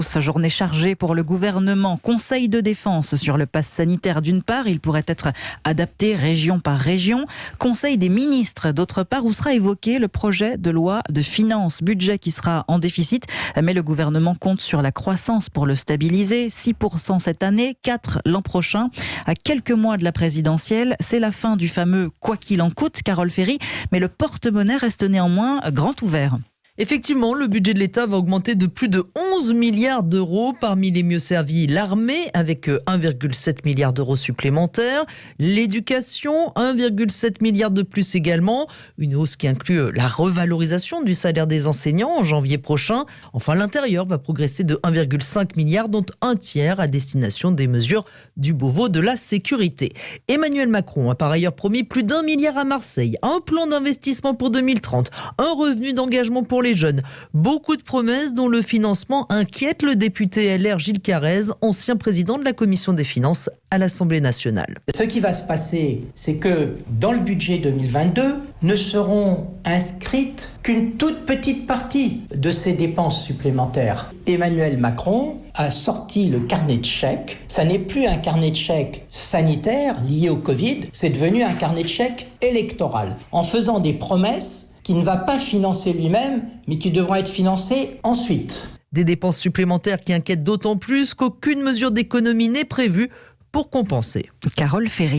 Sa journée chargée pour le gouvernement. Conseil de défense sur le pass sanitaire d'une part, il pourrait être adapté région par région. Conseil des ministres d'autre part, où sera évoqué le projet de loi de finances, budget qui sera en déficit, mais le gouvernement compte sur la croissance pour le stabiliser. 6% cette année, 4% l'an prochain. À quelques mois de la présidentielle, c'est la fin du fameux « quoi qu'il en coûte », Carole Ferry, mais le porte-monnaie reste néanmoins grand ouvert. Effectivement, le budget de l'État va augmenter de plus de 11 milliards d'euros. Parmi les mieux servis, l'armée, avec 1,7 milliard d'euros supplémentaires. L'éducation, 1,7 milliard de plus également. Une hausse qui inclut la revalorisation du salaire des enseignants en janvier prochain. Enfin, l'intérieur va progresser de 1,5 milliard, dont un tiers à destination des mesures du Beauvau de la sécurité. Emmanuel Macron a par ailleurs promis plus d'1 milliard à Marseille, un plan d'investissement pour 2030, un revenu d'engagement pour les jeunes. Beaucoup de promesses dont le financement inquiète le député LR Gilles Carrez, ancien président de la commission des finances à l'Assemblée nationale. Ce qui va se passer, c'est que dans le budget 2022, ne seront inscrites qu'une toute petite partie de ces dépenses supplémentaires. Emmanuel Macron a sorti le carnet de chèques. Ça n'est plus un carnet de chèques sanitaire lié au Covid, c'est devenu un carnet de chèques électoral. En faisant des promesses qui ne va pas financer lui-même, mais qui devront être financées ensuite. Des dépenses supplémentaires qui inquiètent d'autant plus qu'aucune mesure d'économie n'est prévue pour compenser. Carole Ferry.